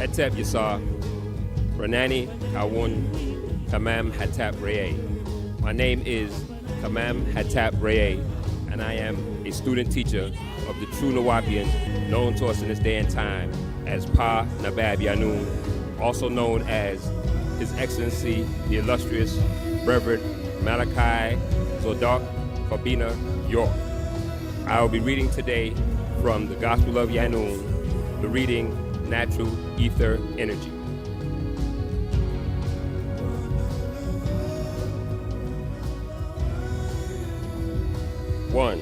Hatap Yasar, Ranani, Kawun, Qamam, Hatap, Rayay. My name is Qamam, Hatap, Rayay, and I am a student teacher of the true Nawapians, known to us in this day and time as Pa Nabab Yanun, also known as His Excellency, the illustrious Reverend Malachi Zodak Fabina York. I will be reading today from the Gospel of Yanun, the reading Natural Ether Energy. One.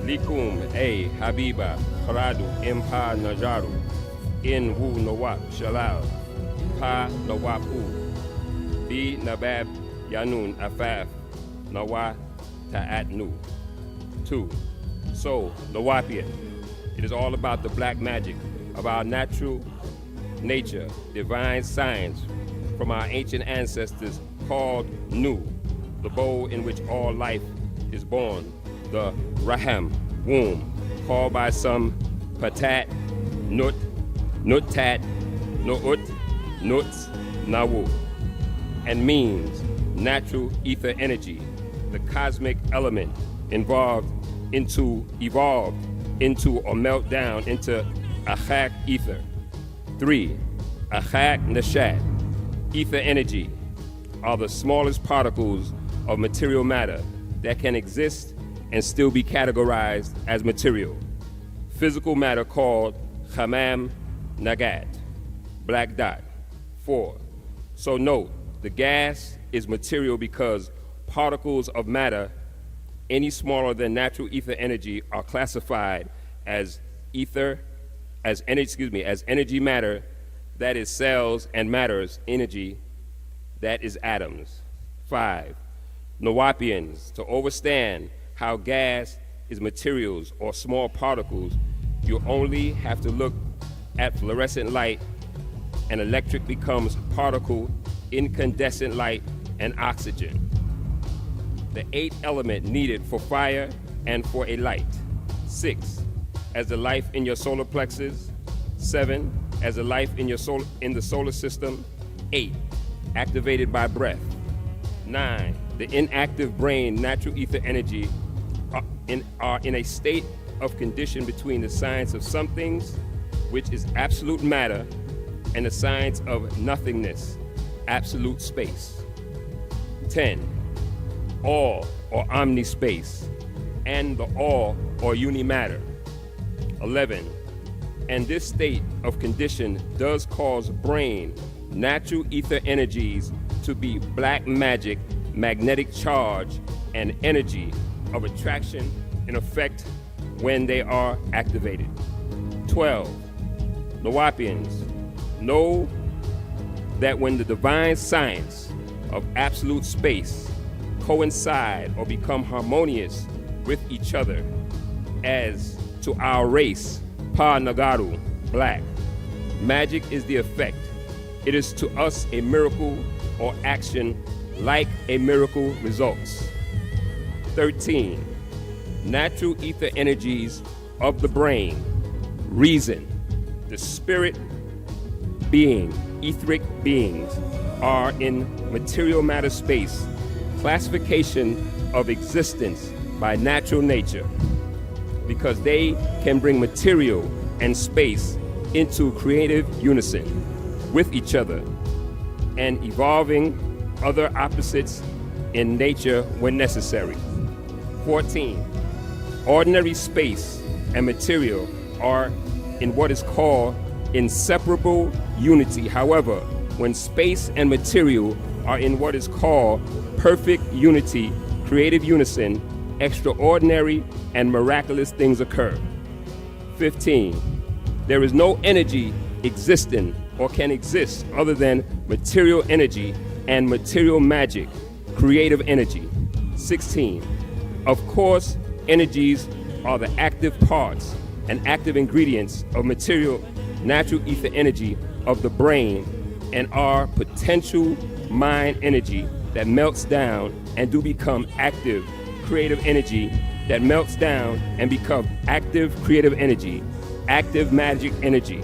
Likum A Habiba Faradu Impa Najaru In Wu Nawap Shalal Pa Nawapu B Nabab Yanun Afaf Nawa Ta'at Nu. 2. So, Nawapian. It is all about the black magic of our natural nature, divine science from our ancient ancestors called Nu, the bowl in which all life is born, the Raham, womb, called by some Patat, Nut, Nutat, Nuut, Nuts, Nawu, and means natural ether energy, the cosmic element evolved into or melt down into Achak ether. 3. Achak Nashat, ether energy, are the smallest particles of material matter that can exist and still be categorized as material. Physical matter called Khamam Nagat, black dot. 4. So note, the gas is material because particles of matter any smaller than natural ether energy are classified as energy matter, that is cells, and matters energy, that is atoms. 5. Nawapians, to understand how gas is materials or small particles, you only have to look at fluorescent light, and electric becomes particle, incandescent light, and oxygen, the 8th element needed for fire and for a light. 6. As the life in your solar plexus. 7. As the life in the solar system. 8. Activated by breath. 9. The inactive brain, natural ether energy, are in a state of condition between the science of some things, which is absolute matter, and the science of nothingness, absolute space. 10. All or omnispace, and the all or unimatter. 11. And this state of condition does cause brain, natural ether energies to be black magic, magnetic charge, and energy of attraction in effect when they are activated. 12. Nawapians, know that when the divine science of absolute space coincide or become harmonious with each other, as to our race, Pa Nagaru, black, magic is the effect. It is to us a miracle or action like a miracle results. 13. Natural ether energies of the brain, reason, the spirit being, etheric beings, are in material matter space, classification of existence by natural nature, because they can bring material and space into creative unison with each other and evolving other opposites in nature when necessary. 14. Ordinary space and material are in what is called inseparable unity. However, when space and material are in what is called perfect unity, creative unison, extraordinary and miraculous things occur. 15. There is no energy existing or can exist other than material energy and material magic, creative energy. 16. Of course, energies are the active parts and active ingredients of material natural ether energy of the brain and are potential mind energy that melts down and do become active creative energy that melts down and become active creative energy, active magic energy,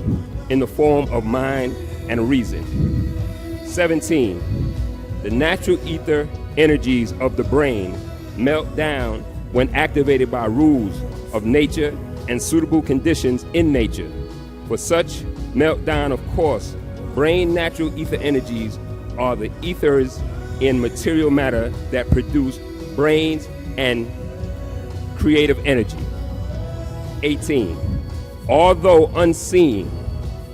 in the form of mind and reason. 17. The natural ether energies of the brain melt down when activated by rules of nature and suitable conditions in nature. For such meltdown, of course, brain natural ether energies are the ethers in material matter that produce brains and creative energy. 18. Although unseen,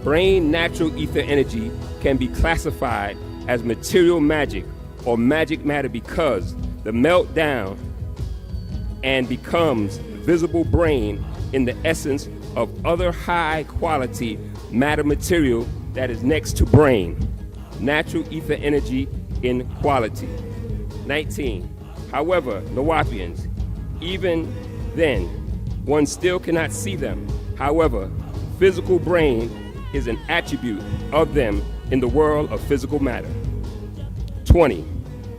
brain natural ether energy can be classified as material magic or magic matter because the meltdown and becomes visible brain in the essence of other high quality matter material that is next to brain, natural ether energy in quality. 19. However, Nawapians, even then, one still cannot see them. However, physical brain is an attribute of them in the world of physical matter. 20.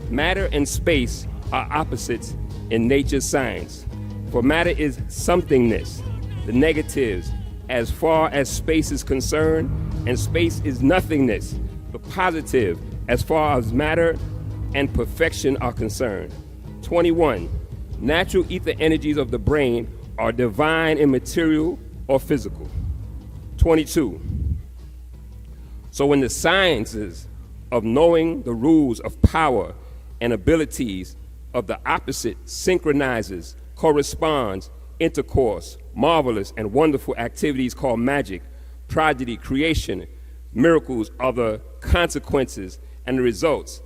Matter and space are opposites in nature's science. For matter is somethingness, the negatives, as far as space is concerned, and space is nothingness, the positive, as far as matter and perfection are concerned. 21. Natural ether energies of the brain are divine in material or physical. 22. So when the sciences of knowing the rules of power and abilities of the opposite synchronizes, corresponds, intercourse, marvelous and wonderful activities called magic, prodigy, creation, miracles are the consequences, and the results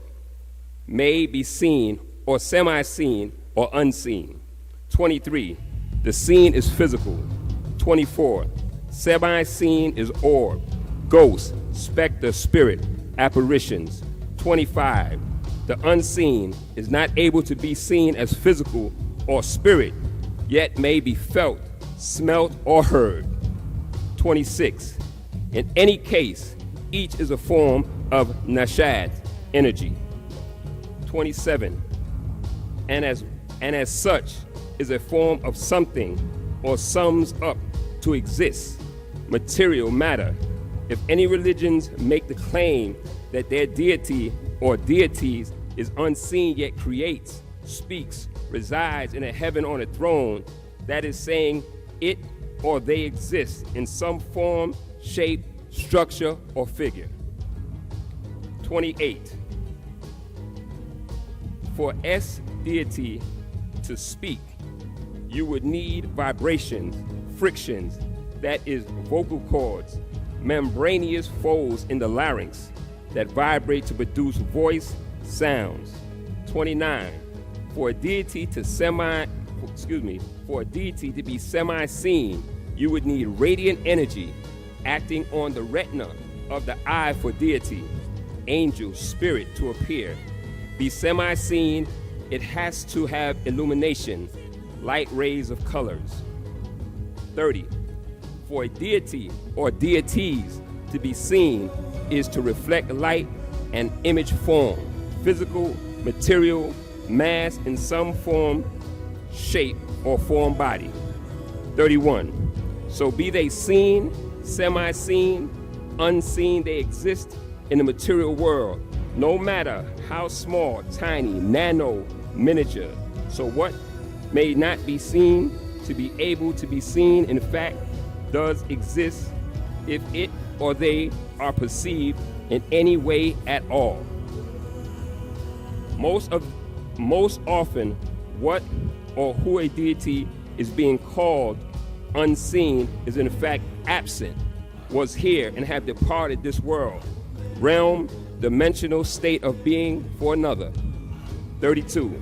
may be seen or semi-seen or unseen. 23. The seen is physical. 24. Semi-seen is orb, ghost, specter, spirit, apparitions. 25. The unseen is not able to be seen as physical or spirit, yet may be felt, smelt, or heard. 26. In any case, each is a form of nashad, energy. 27. And as such is a form of something or sums up to exist, material matter. If any religions make the claim that their deity or deities is unseen yet creates, speaks, resides in a heaven on a throne, that is saying it or they exist in some form, shape, structure, or figure. 28. For S deity to speak, you would need vibrations, frictions, that is vocal cords, membranous folds in the larynx that vibrate to produce voice sounds. 29. For a deity to be semi-seen, you would need radiant energy acting on the retina of the eye for deity, angel, spirit to appear. Be semi-seen, it has to have illumination, light rays of colors. 30. For a deity or deities to be seen is to reflect light and image form, physical, material, mass in some form, shape, or form body. 31. So be they seen, semi-seen, unseen, they exist in the material world, no matter how small, tiny, nano, miniature. So what may not be seen to be able to be seen, in fact, does exist if it or they are perceived in any way at all. Most often, what or who a deity is being called unseen is in fact absent, was here and have departed this world, realm, dimensional state of being for another. 32.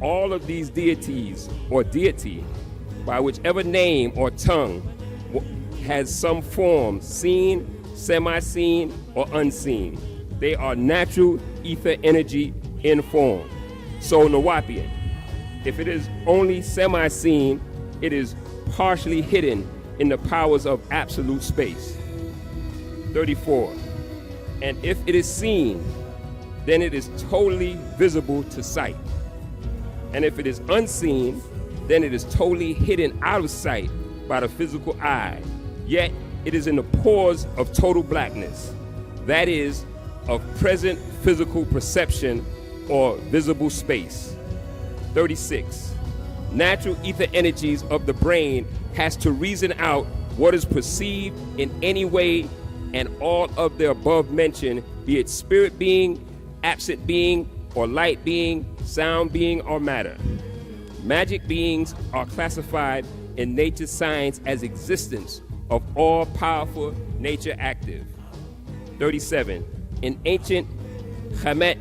All of these deities or deity, by whichever name or tongue, has some form, seen, semi-seen, or unseen. They are natural ether energy in form. So Nawapian, if it is only semi-seen, it is partially hidden in the powers of absolute space. 34. And if it is seen, then it is totally visible to sight. And if it is unseen, then it is totally hidden out of sight by the physical eye, yet It is in the pores of total blackness, that is, of present physical perception or visible space. 36. Natural ether energies of the brain has to reason out what is perceived in any way, and all of the above mentioned, be it spirit being, absent being, or light being, sound being, or matter. Magic beings are classified in nature science as existence of all powerful nature active. 37. In ancient Qamam,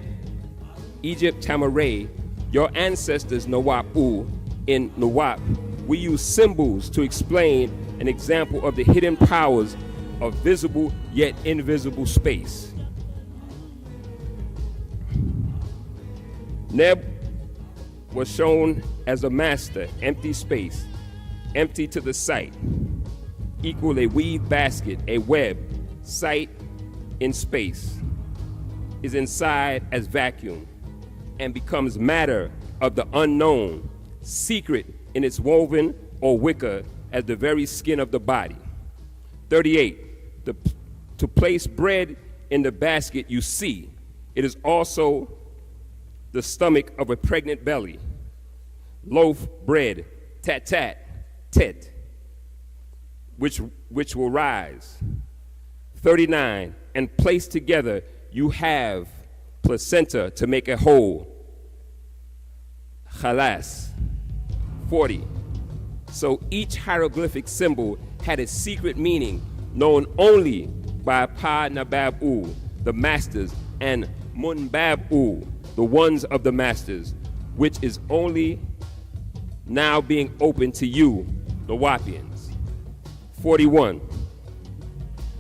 Egypt, Tamaray, your ancestors Nawab-U, in Nawab, we use symbols to explain an example of the hidden powers of visible yet invisible space. Neb was shown as a master, empty space, empty to the sight, equal a weave basket, a web, sight in space, is inside as vacuum, and becomes matter of the unknown, secret in its woven or wicker as the very skin of the body. 38. To place bread in the basket you see, it is also the stomach of a pregnant belly. Loaf, bread, tat tat, tet, which will rise. 39. And placed together you have placenta to make a whole. Khalas. 40. So each hieroglyphic symbol had a secret meaning known only by Pa-Nabab-U, the masters, and Munbab-U, the ones of the masters, which is only now being open to you, the Wapians. 41.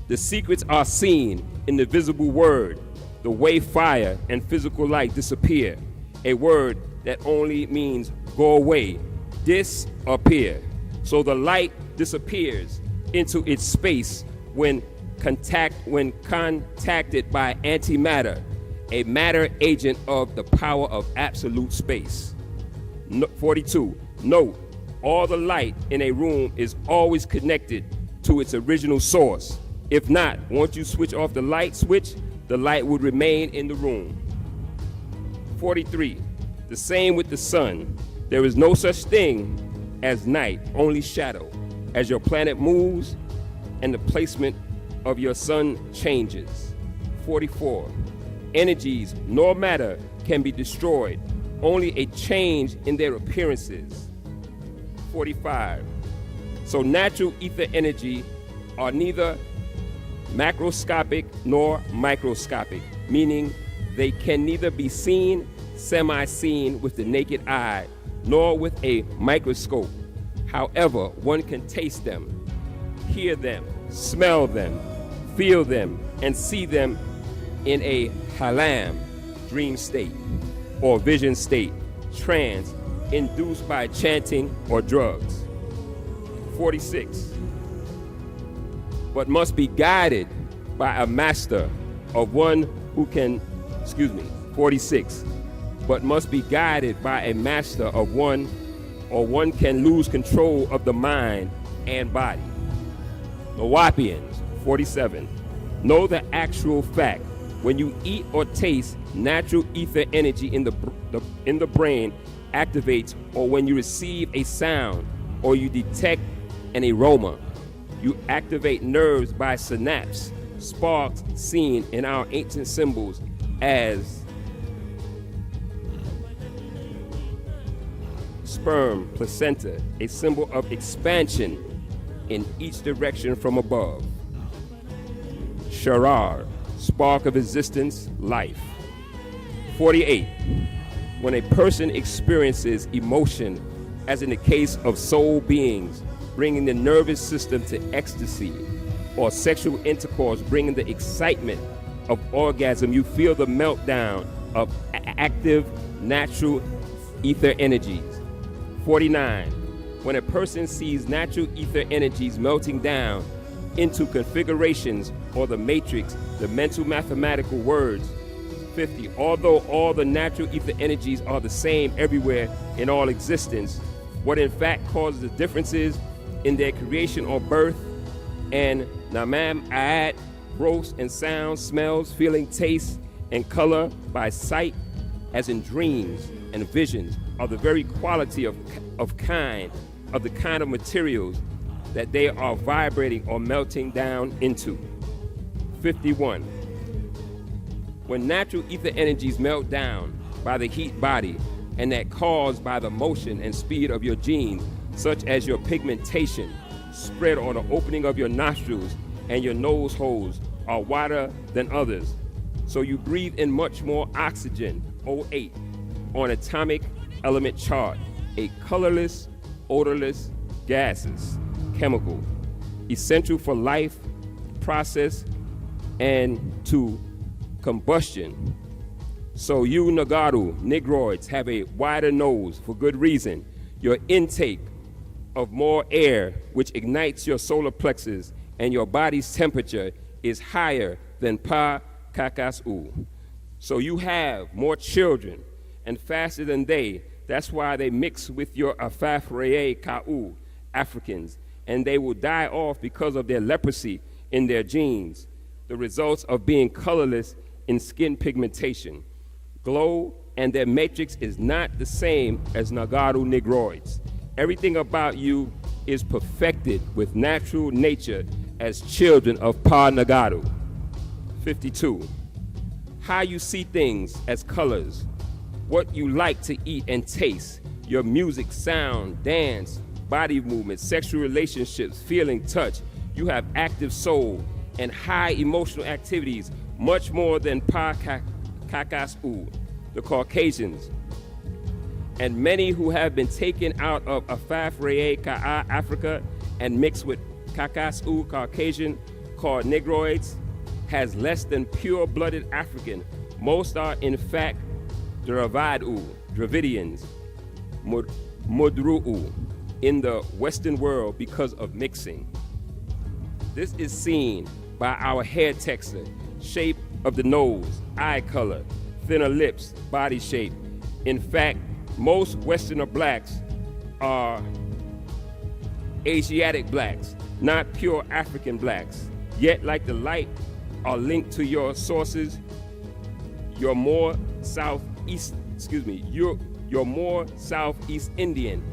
The secrets are seen in the visible word, the way fire and physical light disappear, a word that only means go away, disappear. So the light disappears into its space when contacted by antimatter, a matter agent of the power of absolute space. 42. Note, all the light in a room is always connected to its original source. If not, once you switch off the light switch, the light would remain in the room. 43. The same with the sun. There is no such thing as night, only shadow. As your planet moves and the placement of your sun changes. 44. Energies nor matter can be destroyed, only a change in their appearances. 45. So natural ether energy are neither macroscopic nor microscopic, meaning they can neither be seen, semi-seen with the naked eye, nor with a microscope. However, one can taste them, hear them, smell them, feel them, and see them in a halam, dream state, or vision state, trance, induced by chanting or drugs. 46. But must be guided by a master of one who can, 46. But must be guided by a master of one, or one can lose control of the mind and body. The Wapians, 47. Know the actual fact. When you eat or taste, natural ether energy in the brain activates, or when you receive a sound or you detect an aroma, you activate nerves by synapse, sparks seen in our ancient symbols as sperm, placenta, a symbol of expansion in each direction from above. Sharar, spark of existence, life. 48. When a person experiences emotion, as in the case of soul beings, bringing the nervous system to ecstasy, or sexual intercourse bringing the excitement of orgasm, you feel the meltdown of active natural ether energies. 49. When a person sees natural ether energies melting down into configurations or the matrix, the mental mathematical words. 50. Although all the natural ether energies are the same everywhere in all existence, what in fact causes the differences in their creation or birth and namam aad, growth and sound, smells, feeling, taste, and color by sight, as in dreams and visions, are the very quality of the kind of materials that they are vibrating or melting down into. 51. When natural ether energies melt down by the heat body, and that caused by the motion and speed of your genes, such as your pigmentation, spread on the opening of your nostrils and your nose holes are wider than others. So you breathe in much more oxygen, O8, on atomic element chart, a colorless, odorless gases, chemical, essential for life, process, and to combustion. So you Nagaru, Negroids, have a wider nose for good reason. Your intake of more air, which ignites your solar plexus, and your body's temperature is higher than Pa Kakas'u. So you have more children and faster than they. That's why they mix with your Afaf Rayay Ka'u, Africans, and they will die off because of their leprosy in their genes, the results of being colorless in skin pigmentation. Glow and their matrix is not the same as Nagaru Negroids. Everything about you is perfected with natural nature as children of Pa Nagaru. 52. How you see things as colors, what you like to eat and taste, your music, sound, dance, body movement, sexual relationships, feeling, touch. You have active soul and high emotional activities, much more than Pa Kakas'u, the Caucasians, and many who have been taken out of Afaf Rayay Ka'a, Africa, and mixed with Kakas'u, Caucasian, called Negroids, has less than pure-blooded African. Most are, in fact, Dravidians, Mudru'u, in the Western world because of mixing. This is seen by our hair texture, shape of the nose, eye color, thinner lips, body shape. In fact, most Westerner blacks are Asiatic blacks, not pure African blacks. Yet, like the light, are linked to your sources. You're more Southeast Indian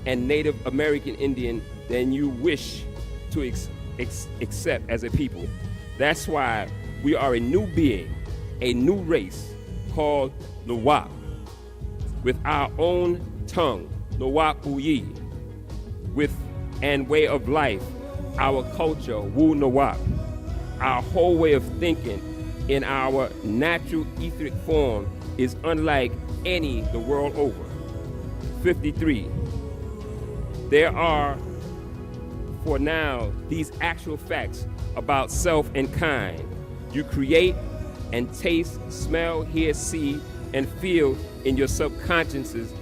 and Native American Indian than you wish to accept as a people. That's why we are a new being, a new race called Nawap, with our own tongue, Nawap Uyi, with and way of life, our culture, Wu Nawap, our whole way of thinking in our natural etheric form is unlike any the world over. 53. There are, for now, these actual facts about self and kind. You create and taste, smell, hear, see, and feel in your subconsciouses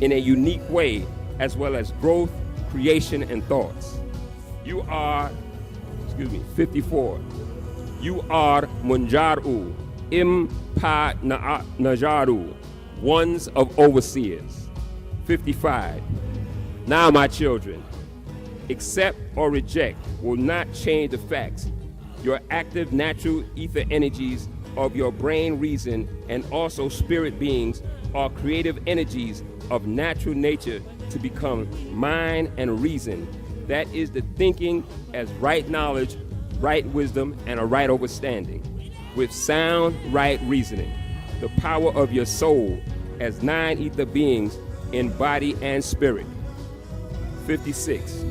in a unique way, as well as growth, creation, and thoughts. You are, 54. You are Munjaru, Impa Najaru, ones of overseers. 55. Now, my children, accept or reject will not change the facts. Your active natural ether energies of your brain, reason, and also spirit beings are creative energies of natural nature to become mind and reason. That is the thinking as right knowledge, right wisdom, and a right understanding, with sound right reasoning. The power of your soul as 9 ether beings in body and spirit. 56.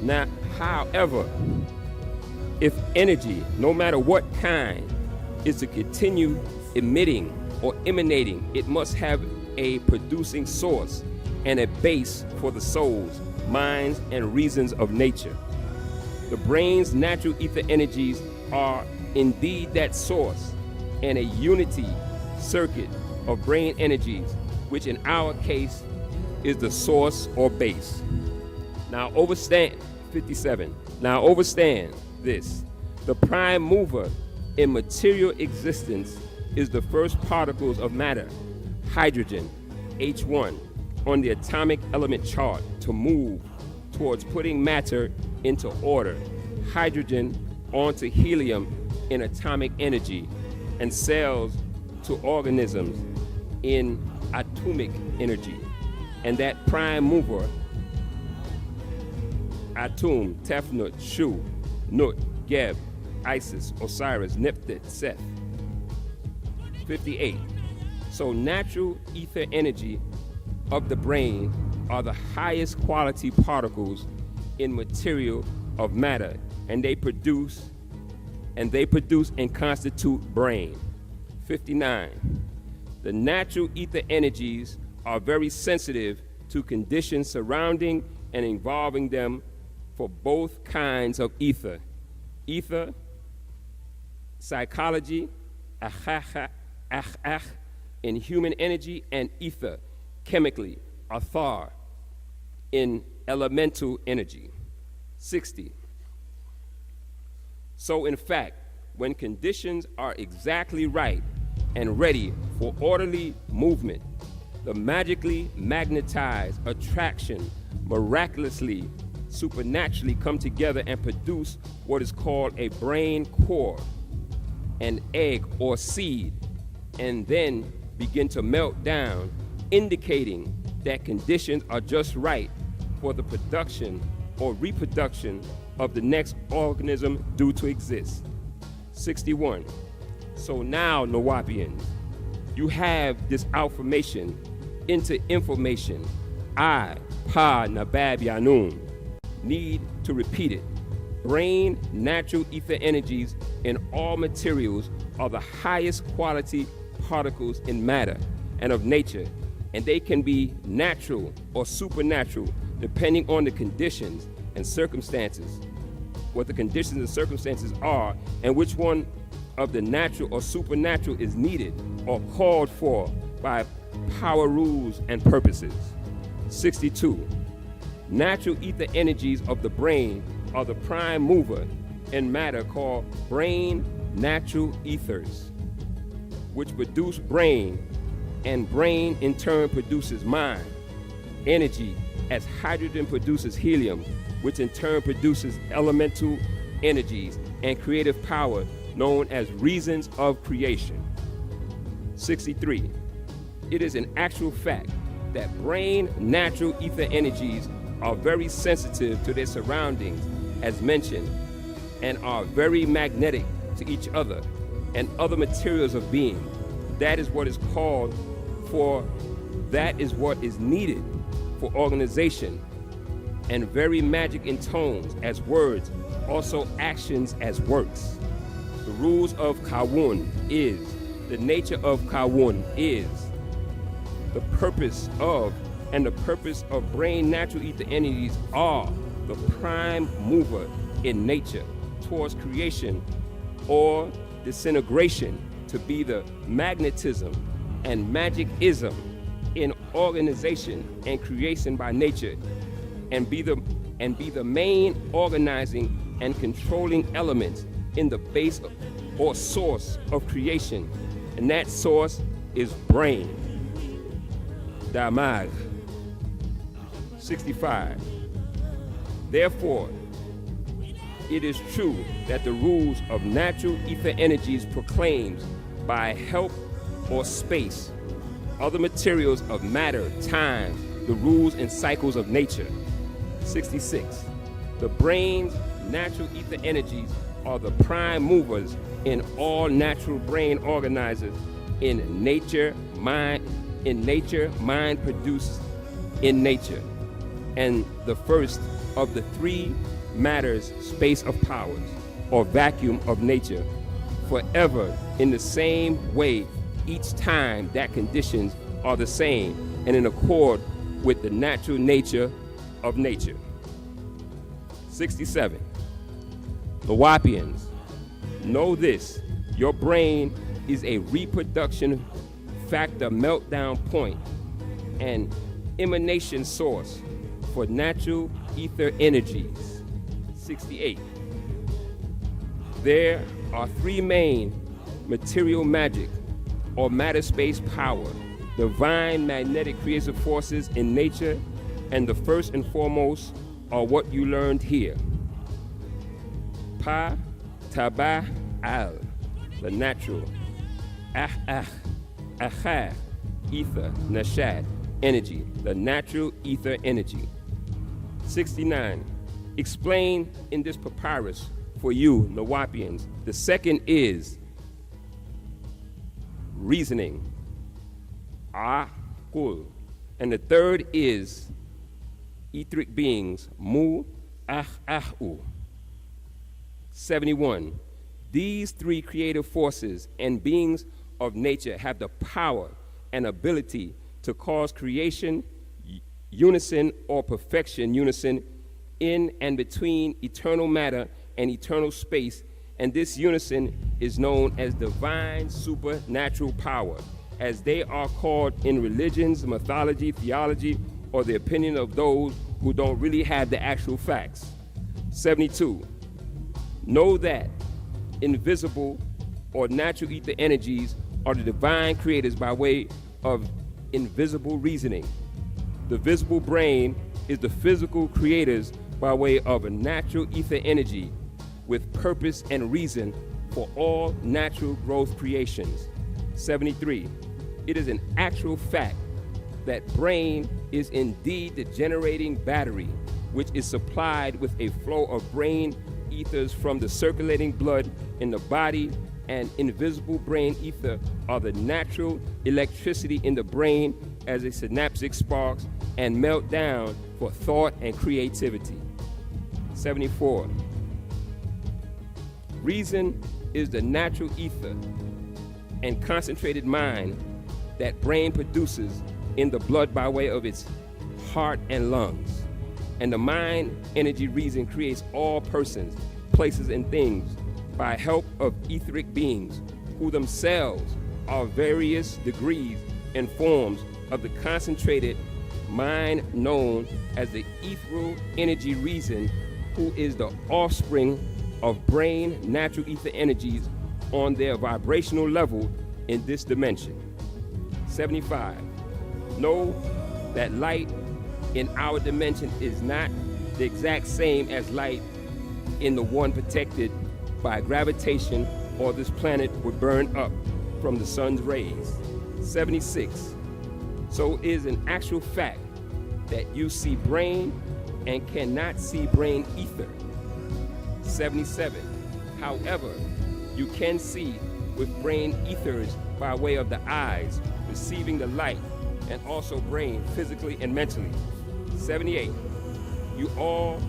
Now, however, if energy, no matter what kind, is to continue emitting or emanating, it must have a producing source and a base for the souls, minds, and reasons of nature. The brain's natural ether energies are indeed that source, and a unity circuit of brain energies, which in our case is the source or base. Now overstand, 57. Now overstand this. The prime mover in material existence is the first particles of matter, hydrogen, H1, on the atomic element chart to move towards putting matter into order, hydrogen onto helium in atomic energy, and cells to organisms in atomic energy. And that prime mover, Atum, Tefnut, Shu, Nut, Geb, Isis, Osiris, Niptit, Seth. 58. So natural ether energy of the brain are the highest quality particles in material of matter, and they produce and constitute brain. 59. The natural ether energies are very sensitive to conditions surrounding and involving them for both kinds of ether. Ether, psychology, in human energy, and ether, chemically, athar, in elemental energy. 60. So in fact, when conditions are exactly right and ready for orderly movement, the magically magnetized attraction miraculously, supernaturally come together and produce what is called a brain core, an egg or seed, and then begin to melt down, indicating that conditions are just right for the production or reproduction of the next organism due to exist. 61. So now, Nawapians, you have this affirmation into information. I, Pa Nabab Yanun, need to repeat it. Brain natural ether energies in all materials are the highest quality particles in matter and of nature, and they can be natural or supernatural depending on the conditions and circumstances, what the conditions and circumstances are, and which one of the natural or supernatural is needed or called for by power rules and purposes. 62. Natural ether energies of the brain are the prime mover in matter called brain natural ethers, which produce brain, and brain in turn produces mind, energy, as hydrogen produces helium, which in turn produces elemental energies and creative power known as reasons of creation. 63. It is an actual fact that brain natural ether energies are very sensitive to their surroundings, as mentioned, and are very magnetic to each other and other materials of being. That is what is called for, that is what is needed for organization, and very magic in tones as words, also actions as works. The rules of Kawun is, the nature of Kawun is, the purpose of, and the purpose of brain natural ether energies are the prime mover in nature towards creation or disintegration, to be the magnetism and magicism in organization and creation by nature, and be the main organizing and controlling elements in the base or source of creation, and that source is brain. Damag. 65. Therefore, it is true that the rules of natural ether energies proclaims by help or space, other materials of matter, time, the rules and cycles of nature. 66. The brain's natural ether energies are the prime movers in all natural brain organizers in nature, mind produced in nature, and the first of the three matters space of powers or vacuum of nature, forever in the same way each time that conditions are the same and in accord with the natural nature of nature. 67. The Wapians, know this, your brain is a reproduction factor meltdown point and emanation source for natural ether energies. 68. There are three main material magic or matter space power, divine magnetic creative forces in nature, and the first and foremost are what you learned here. Pa, Taba, Al, the natural. Achah, ether, Nashad, energy, the natural ether energy. 69. Explain in this papyrus for you, Nawapians. The second is reasoning, Akul. And the third is etheric beings, Mu, Ahu. 71. These three creative forces and beings of nature have the power and ability to cause creation, unison or perfection, unison in and between eternal matter and eternal space, and this unison is known as divine supernatural power, as they are called in religions, mythology, theology, or the opinion of those who don't really have the actual facts. 72. Know that invisible or natural ether energies are the divine creators by way of invisible reasoning. The visible brain is the physical creators by way of a natural ether energy with purpose and reason for all natural growth creations. 73. It is an actual fact that brain is indeed the generating battery, which is supplied with a flow of brain ethers from the circulating blood in the body, and invisible brain ether are the natural electricity in the brain as a synaptic sparks and melt down for thought and creativity. 74. Reason is the natural ether and concentrated mind that brain produces in the blood by way of its heart and lungs. And the mind energy reason creates all persons, places, and things by help of etheric beings who themselves are various degrees and forms of the concentrated mind known as the ethereal energy reason, who is the offspring of brain natural ether energies on their vibrational level in this dimension. 75. Know that light in our dimension is not the exact same as light in the one protected by gravitation, or this planet would burn up from the sun's rays. 76. So it is an actual fact that you see brain and cannot see brain ether. 77. However, you can see with brain ethers by way of the eyes receiving the light, and also brain physically and mentally. 78. You all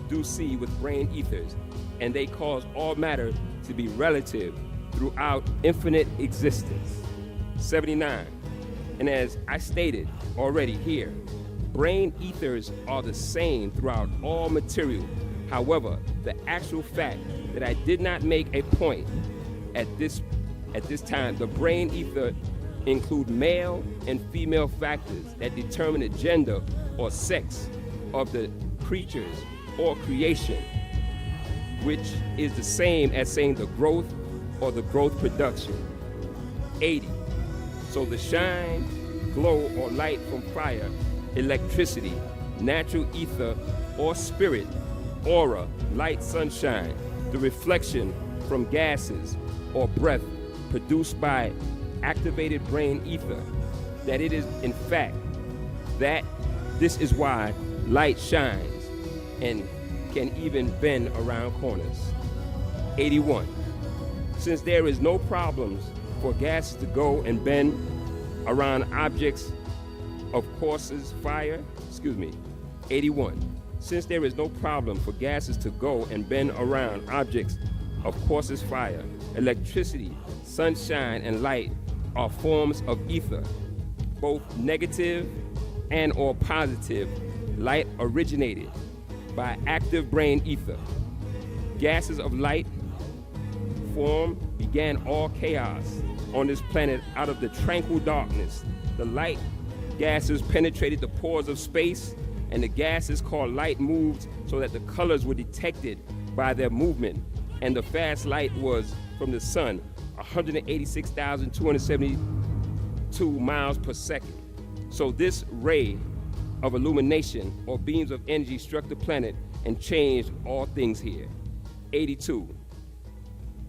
do see with brain ethers, and they cause all matter to be relative throughout infinite existence. 79. And as I stated already here, brain ethers are the same throughout all material. However, the actual fact that I did not make a point at this time, the brain ether include male and female factors that determine the gender or sex of the creatures or creation, which is the same as saying the growth or the growth production. 80. So the shine, glow, or light from fire, electricity, natural ether, or spirit, aura, light, sunshine, the reflection from gases or breath produced by activated brain ether, that it is in fact that this is why light shines and can even bend around corners. 81. Since there is no problems for gases to go and bend around objects of courses fire, 81. Since there is no problem for gases to go and bend around objects of courses fire, electricity, sunshine, and light are forms of ether, both negative and or positive. Light originated by active brain ether. Gases of light form began all chaos on this planet out of the tranquil darkness. The light gases penetrated the pores of space, and the gases called light moved so that the colors were detected by their movement, and the fast light was from the sun, 186,272 miles per second. So this ray of illumination or beams of energy struck the planet and changed all things here. 82.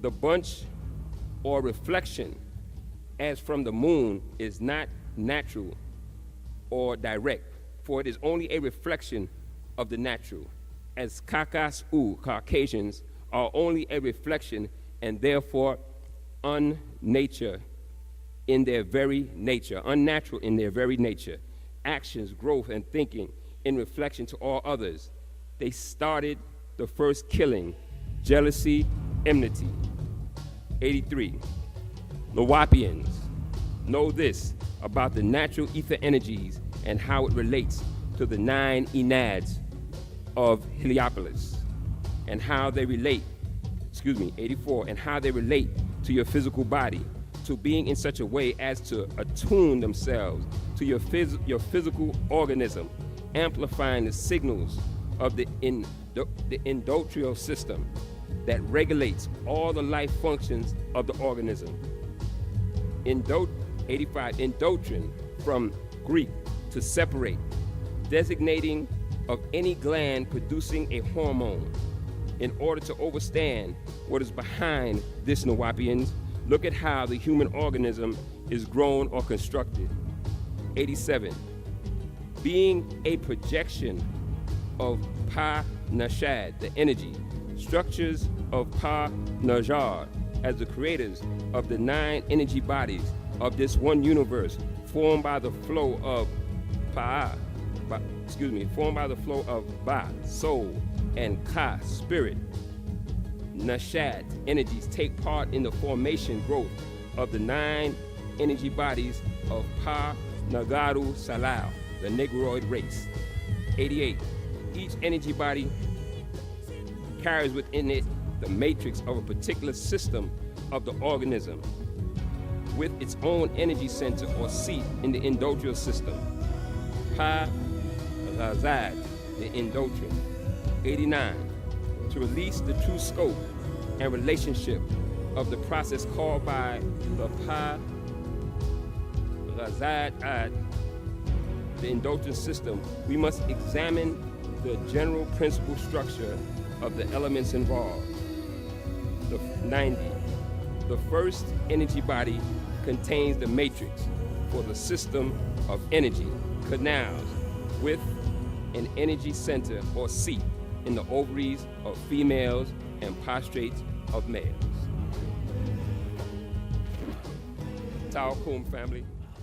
The bunch or reflection as from the moon is not natural or direct, for it is only a reflection of the natural, as Caucasians are only a reflection and therefore unnatural in their very nature. Actions, growth, and thinking in reflection to all others. They started the first killing, jealousy, enmity. 83. Nawapians know this about the natural ether energies and how it relates to the 9 enads of Heliopolis and how they relate, 84, and how they relate to your physical body, to being in such a way as to attune themselves to your physical organism, amplifying the signals of the endocrine system that regulates all the life functions of the organism. 85, endocrine, from Greek, to separate, designating of any gland producing a hormone. In order to understand what is behind this, Nawapians, look at how the human organism is grown or constructed. 87. Being a projection of Pa-Nashad, the energy, structures of Pa-Najar, as the creators of the 9 energy bodies of this one universe, formed by the flow of Ba, soul, and Ka, spirit. Nashad, energies, take part in the formation growth of the 9 energy bodies of Pa-Nagaru Salao, the Negroid race. 88. Each energy body carries within it the matrix of a particular system of the organism, with its own energy center or seat in the endocrine system. Pa-Razad, the endocrine. 89. To release the true scope and relationship of the process called by the Pa-Razad, the endocrine system, we must examine the general principle structure of the elements involved. The 90. The first energy body contains the matrix for the system of energy, canals, with an energy center or seat in the ovaries of females and prostrates of males. Tao Kum family.